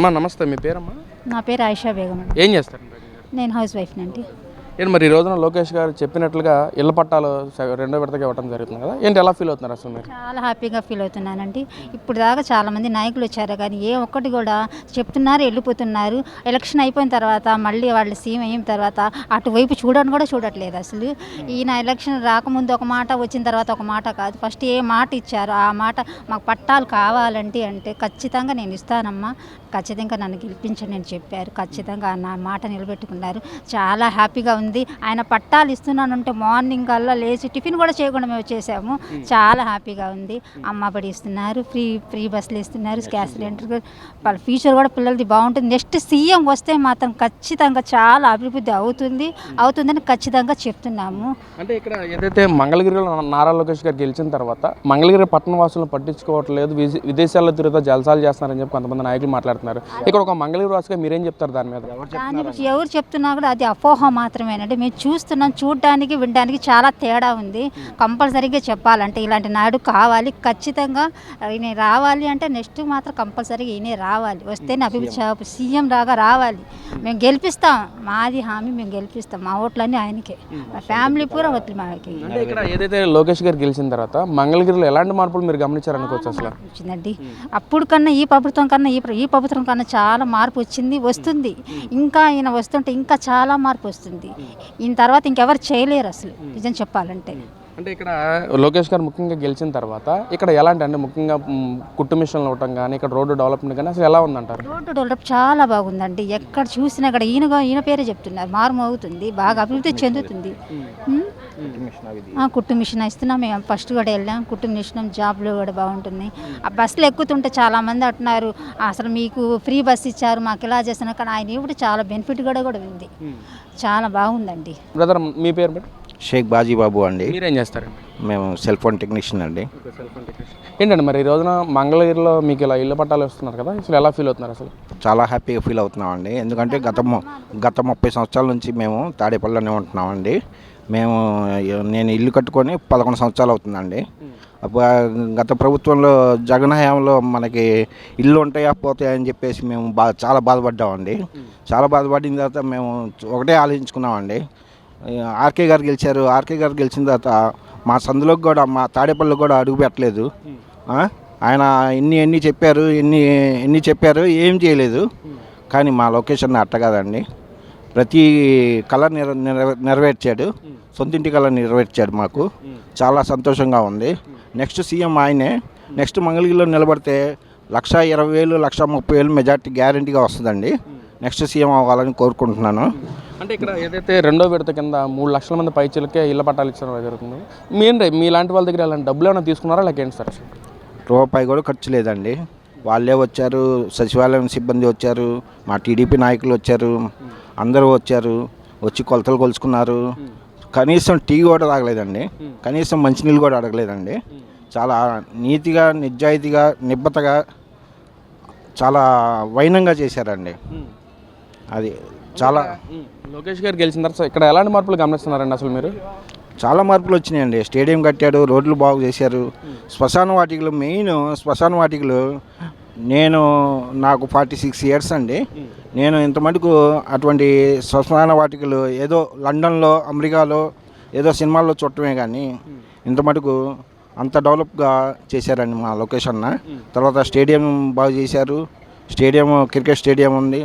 అమ్మా నమస్తే, మీ పేరమ్మా? నా పేరు ఆయిషా బేగం అండి. ఏం చేస్తారండి? నేను హౌస్ వైఫ్నండి. ఏంటి మరి ఈ రోజున లోకేష్ గారు చెప్పినట్లుగా ఇళ్ల పట్టాలు రెండో విడతగా ఇవ్వడం జరుగుతుంది కదా, ఏంటి ఎలా ఫీల్ అవుతున్నారు అసలు మీరు? చాలా హ్యాపీగా ఫీల్ అవుతున్నానండి. ఇప్పుడు దాకా చాలామంది నాయకులు వచ్చారు కానీ ఏ ఒక్కటి కూడా చెప్తున్నారు, వెళ్ళిపోతున్నారు. ఎలక్షన్ అయిపోయిన తర్వాత మళ్ళీ వాళ్ళు సీఎం అయిన తర్వాత అటువైపు చూడని కూడా చూడట్లేదు అసలు. ఈయన ఎలక్షన్ రాకముందు ఒక మాట, వచ్చిన తర్వాత ఒక మాట కాదు. ఫస్ట్ ఏ మాట ఇచ్చారో ఆ మాట మాకు పట్టాలు కావాలంటే ఖచ్చితంగా నేను ఇస్తానమ్మా, ఖచ్చితంగా నన్ను గెలిపించండి అని చెప్పారు. ఖచ్చితంగా నా మాట నిలబెట్టుకున్నారు. చాలా హ్యాపీగా ఉంది. ఆయన పట్టాలు ఇస్తున్నానంటే మార్నింగ్ కల్లా లేచి టిఫిన్ కూడా చేయకుండా మేము వచ్చేసాము. చాలా హ్యాపీగా ఉంది. అమ్మబడి ఇస్తున్నారు, ఫ్రీ బస్సులు ఇస్తున్నారు, గ్యాస్ సిలిండర్, వాళ్ళ ఫ్యూచర్ కూడా పిల్లలది బాగుంటుంది. నెక్స్ట్ సీఎం వస్తే మాత్రం ఖచ్చితంగా చాలా అభివృద్ధి అవుతుందని ఖచ్చితంగా చెప్తున్నాము. అంటే ఇక్కడ ఏదైతే మంగళగిరిలో నారా లోకేష్ గారు గెలిచిన తర్వాత మంగళగిరి పట్టణ వాసులను పట్టించుకోవట్లేదు, విదేశాల్లో తిరుగుతా జలసాలు చేస్తున్నారని చెప్పి కొంతమంది నాయకులు మాట్లాడుతున్నారు. ఇక్కడ ఒక మంగళగిరి వాసుగా మీరేం చెప్తారు దాని మీద? ఎవరు చెప్తున్నా కూడా అది అపోహ మాత్రమేనండి. మేము చూస్తున్నాం, చూడడానికి వినడానికి చాలా తేడా ఉంది. కంపల్సరీగా చెప్పాలంటే ఇలాంటి నాయుడు కావాలి, ఖచ్చితంగా ఈయన రావాలి. అంటే నెక్స్ట్ మాత్రం కంపల్సరీగా ఈయనే రావాలి. వస్తేనే అభివృద్ధి సీఎం రావాలి. మేము గెలిపిస్తాం, మాది హామీ, మేము గెలిపిస్తాం. మా ఓట్లన్నీ ఆయనకే, మా ఫ్యామిలీ పూరా ఓట్లు మాకి. అంటే ఇక్కడ ఏదైతే లోకేష్ గారు గెలిచిన తర్వాత మంగళగిరిలో ఎలాంటి మార్పులు మీరు గమనించారనుకోవచ్చు అసలు? వచ్చిందండి. అప్పుడు కన్నా ఈ ప్రభుత్వం కన్నా ఈ ప్రభుత్వం కన్నా చాలా మార్పు వస్తుంది. ఇంకా ఈయన వస్తుంటే ఇంకా చాలా మార్పు వస్తుంది. ఈయన తర్వాత ఇంకెవరు చేయలేరు అసలు, నిజం చెప్పాలంటే. అంటే ఇక్కడ లోకేష్ గారు ముఖ్యంగా గెలిచిన తర్వాత ఇక్కడ ఎలాంటి, అంటే ముఖ్యంగా కుట్టు మిషన్లు ఇవ్వటం కానీ, ఇక్కడ రోడ్డు డెవలప్మెంట్ కానీ అసలు ఎలా ఉందంటారు? రోడ్డు డెవలప్ చాలా బాగుందండి. ఎక్కడ చూసినా ఇక్కడ ఈయన పేరే చెప్తున్నారు. మార్పు అవుతుంది, బాగా అభివృద్ధి చెందుతుంది. కుట్టు మిషన్ ఇస్తున్నాం. మేము ఫస్ట్ కూడా వెళ్ళాం, కుట్టు మిషన్ జాబ్లు కూడా బాగుంటుంది. ఆ బస్సులు ఎక్కుతుంటే చాలామంది అంటున్నారు అసలు మీకు ఫ్రీ బస్ ఇచ్చారు, మాకు ఇలా చేస్తున్నా. కానీ ఆయన ఇప్పుడు చాలా బెనిఫిట్ కూడా ఉంది. చాలా బాగుందండి. బ్రదర్ మీ పేరు మేడం? షేక్ బాజీబాబు అండి. మీరేం చేస్తారండి? మేము సెల్ ఫోన్ టెక్నీషియన్ అండి. ఏంటండి మరి ఈ రోజున మంగళగిరిలో మీకు ఇలా ఇళ్ళ పట్టాలు వస్తున్నారు కదా, అసలు ఎలా ఫీల్ అవుతున్నారు అసలు? చాలా హ్యాపీగా ఫీల్ అవుతున్నామండి. ఎందుకంటే గత 30 సంవత్సరాల నుంచి మేము తాడేపల్లిలోనే ఉంటున్నామండి. నేను ఇల్లు కట్టుకొని 11 సంవత్సరాలు అవుతుందండి. గత ప్రభుత్వంలో జగన్ హయాంలో మనకి ఇల్లు ఉంటాయా పోతాయని చెప్పేసి మేము చాలా బాధపడ్డామండి. చాలా బాధపడిన తర్వాత మేము ఒకటే ఆలోచించుకున్నామండి, ఆర్కే గారు గెలిచారు. ఆర్కే గారు గెలిచిన తర్వాత మా సందులోకి కూడా, మా తాడేపల్లికి కూడా అడుగు పెట్టలేదు. ఆయన ఎన్ని చెప్పారు, ఏం చేయలేదు. కానీ మా లొకేషన్ అట్ట కాదండి, ప్రతి కళ నెరవేర్చాడు. సొంతింటి కళ నెరవేర్చాడు. మాకు చాలా సంతోషంగా ఉంది. నెక్స్ట్ సీఎం ఆయనే. నెక్స్ట్ మంగళగిరిలో నిలబడితే 1,20,000 1,30,000 మెజార్టీ గ్యారంటీగా వస్తుందండి. నెక్స్ట్ సీఎం అవ్వాలని కోరుకుంటున్నాను. అంటే ఇక్కడ ఏదైతే రెండో విడత కింద 3 లక్షల మంది పైచీలకే ఇళ్ల పట్టాలు ఇచ్చడం జరుగుతుంది, మీలాంటి వాళ్ళ దగ్గర అలాంటి డబ్బులు ఏమైనా తీసుకున్నారా, లేక ఏంటి సార్? రూపాయి కూడా ఖర్చు లేదండి. వాళ్ళే వచ్చారు, సచివాలయం సిబ్బంది వచ్చారు, మా టీడీపీ నాయకులు వచ్చారు, అందరూ వచ్చి కొలతలు కొలుచుకున్నారు. కనీసం టీ కూడా తాగలేదండి, కనీసం మంచినీళ్ళు కూడా అడగలేదండి. చాలా నీతిగా, నిజాయితీగా, నిబద్ధతగా, చాలా వైనంగా చేశారండి. అది చాలా. లోకేష్ గారు గెలిచిన తర్వాత ఇక్కడ ఎలాంటి మార్పులు గమనిస్తున్నారండి అసలు మీరు? చాలా మార్పులు వచ్చినాయండి. స్టేడియం కట్టాడు, రోడ్లు బాగు చేశారు, శ్మశాన వాటికలు, మెయిన్ శ్మశాన వాటికలు. నాకు 46 ఇయర్స్ అండి. నేను ఇంత మటుకు అటువంటి శ్మశాన వాటికలు ఏదో లండన్లో, అమెరికాలో ఏదో సినిమాల్లో చూడటమే కానీ ఇంత మటుకు అంత డెవలప్గా చేశారండి మా లొకేషన్. తర్వాత స్టేడియం బాగు చేశారు. క్రికెట్ స్టేడియం ఉంది.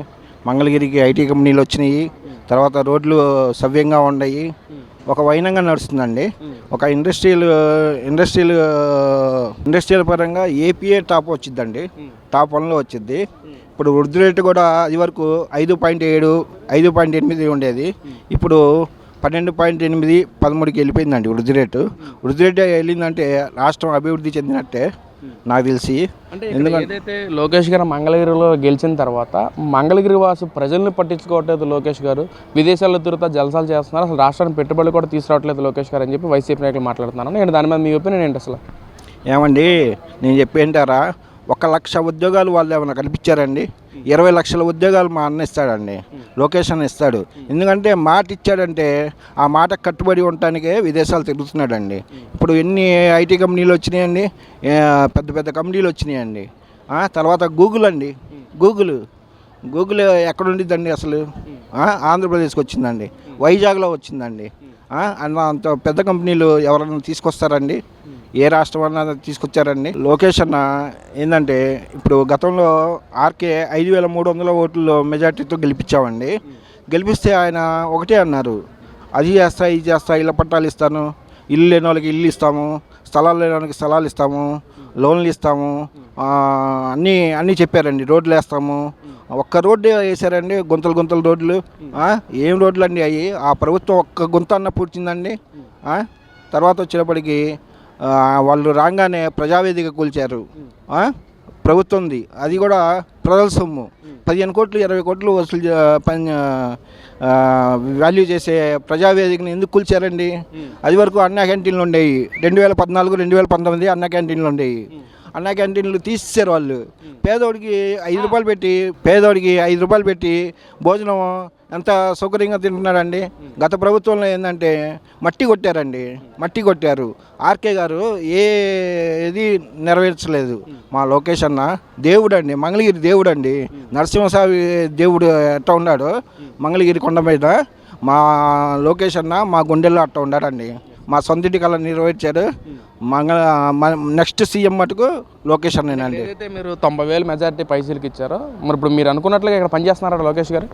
మంగళగిరికి ఐటీ కంపెనీలు వచ్చినాయి. తర్వాత రోడ్లు సవ్యంగా ఉన్నాయి. ఒక వైనంగా నడుస్తుందండి. ఒక ఇండస్ట్రియల్ పరంగా ఏపీఏ టాప్ వచ్చిద్దండి, టాప్ 1లో వచ్చిద్ది. ఇప్పుడు వృద్ధి రేటు కూడా అది వరకు 5.7, 5.8 ఉండేది. ఇప్పుడు 12.8, 13కి వెళ్ళిపోయిందండి వృద్ధి రేటు. వెళ్ళిందంటే రాష్ట్రం అభివృద్ధి చెందినట్టే నాకు తెలిసి. ఎందుకంటే ఏదైతే లోకేష్ గారు మంగళగిరిలో గెలిచిన తర్వాత మంగళగిరి వాసు ప్రజల్ని పట్టించుకోవట్లేదు లోకేష్ గారు, విదేశాల్లో తిరుగుతా జలసాలు చేస్తున్నారు, అసలు రాష్ట్రానికి పెట్టుబడులు కూడా తీసుకురావట్లేదు లోకేష్ గారు అని చెప్పి వైసీపీ నాయకులు మాట్లాడుతున్నాను. నేను దాని మీద మీ ఒపీనియన్ ఏంటి అసలు? ఏమండి, నేను చెప్పేంటారా, 1,00,000 ఉద్యోగాలు వాళ్ళు ఏమైనా కల్పించారండి? 20 లక్షల ఉద్యోగాలు మా అన్న ఇస్తాడండి, లొకేషన్ ఇస్తాడు. ఎందుకంటే మాట ఇచ్చాడంటే ఆ మాట కట్టుబడి ఉండటానికే విదేశాలు తిరుగుతున్నాడండి. ఇప్పుడు ఎన్ని ఐటీ కంపెనీలు వచ్చినాయండి, పెద్ద పెద్ద కంపెనీలు వచ్చినాయండి. తర్వాత గూగుల్ గూగుల్ ఎక్కడ ఉండిద్దండి అసలు? ఆంధ్రప్రదేశ్కి వచ్చిందండి, వైజాగ్లో వచ్చిందండి. అంత పెద్ద కంపెనీలు ఎవరైనా తీసుకొస్తారండి? ఏ రాష్ట్రం అన్నా తీసుకొచ్చారండి? లోకేష్ అన్న ఏంటంటే ఇప్పుడు గతంలో ఆర్కే 5,300 ఓట్ల మెజార్టీతో గెలిపించామండి. గెలిపిస్తే ఆయన ఒకటే అన్నారు, అది చేస్తా ఇది చేస్తా, ఇళ్ళ పట్టాలు ఇస్తాను, ఇల్లు లేని వాళ్ళకి ఇల్లు ఇస్తాము, స్థలాలు లేని వాళ్ళకి స్థలాలు ఇస్తాము, లోన్లు ఇస్తాము, అన్నీ చెప్పారండి. రోడ్లు వేస్తాము. ఒక్క రోడ్డు వేసారండి, గుంతలు రోడ్లు. ఏం రోడ్లు అండి అవి? ఆ ప్రభుత్వం ఒక్క గుంత అన్న పూడ్చిందండి. తర్వాత వచ్చేటప్పటికి వాళ్ళు రాగానే ప్రజావేదిక కూల్చారు. ప్రభుత్వంది అది కూడా ప్రజల సొమ్ము. 15 కోట్లు 20 కోట్లు వసూలు వాల్యూ చేసే ప్రజావేదికని ఎందుకు కూల్చారండి? అది వరకు అన్నా క్యాంటీన్లు ఉండేవి. 2014, 2019 అన్నా క్యాంటీన్లు ఉండేవి. అన్నా క్యాంటీన్లు తీసేశారు వాళ్ళు. పేదోడికి 5 రూపాయలు పెట్టి భోజనం ఎంత సౌకర్యంగా తింటున్నాడండి. గత ప్రభుత్వంలో ఏంటంటే మట్టి కొట్టారు. ఆర్కే గారు ఏది నెరవేర్చలేదు. మా లోకేష్ అన్న దేవుడు అండి, మంగళగిరి దేవుడు అండి. నరసింహస్వామి దేవుడు ఎట్లా ఉన్నాడు మంగళగిరి కొండ మీద, మా లోకేష్ అన్న మా గుండెల్లో అట్లా ఉన్నాడండి. మా సొంతింటి కళ నెరవేర్చాడు. నెక్స్ట్ సీఎం మటుకు లోకేష్ అన్నేనండి. ఏదైతే మీరు 90,000 మెజార్టీ పైసలకి ఇచ్చారో, మరి ఇప్పుడు మీరు అనుకున్నట్లుగా ఇక్కడ పనిచేస్తున్నారా లోకేష్ గారు?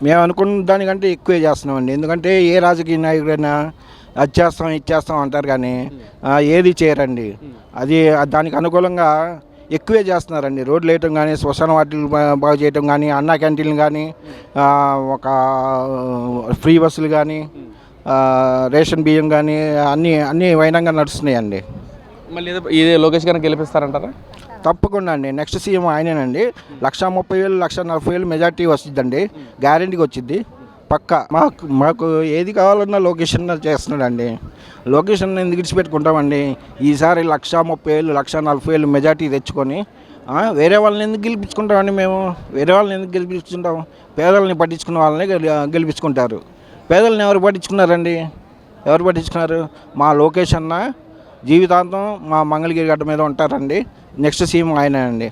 మేము అనుకున్న దానికంటే ఎక్కువే చేస్తున్నామండి. ఎందుకంటే ఏ రాజకీయ నాయకుడైనా అది చేస్తాం ఇది చేస్తాం అంటారు కానీ ఏది చేయరండి. అది దానికి అనుకూలంగా ఎక్కువే చేస్తున్నారండి. రోడ్లు వేయటం కానీ, శ్మశాన వాటిలు బాగు చేయటం కానీ, అన్నా క్యాంటీన్లు కానీ, ఒక ఫ్రీ బస్సులు కానీ, రేషన్ బియ్యం కానీ అన్నీ వైనంగా నడుస్తున్నాయండి. మళ్ళీ ఇదే లోకేష్ గారిని గెలిపిస్తారంటారా? తప్పకుండా అండి. Next CM ఆయనేనండి. 1,30,000 1,40,000 మెజార్టీ వస్తుందండి, గ్యారెంటీగా వచ్చింది పక్కా. మాకు ఏది కావాలన్నా లొకేషన్ చేస్తున్నాడండి. లొకేషన్ ఎందుకు విడిచిపెట్టుకుంటామండి? ఈసారి 1,30,000 1,40,000 మెజార్టీ తెచ్చుకొని వేరే వాళ్ళని ఎందుకు గెలిపించుకుంటామండి? మేము వేరే వాళ్ళని ఎందుకు గెలిపించుకుంటాం? పేదలని పట్టించుకున్న వాళ్ళని గెలిపించుకుంటారు. పేదలను ఎవరు పట్టించుకున్నారండి? ఎవరు పట్టించుకున్నారు? మా లోకేష్ అన్న జీవితాంతం మా మంగళగిరి గడ్డ మీద ఉంటారండి. నెక్స్ట్ సీఎం ఆయనే అండి.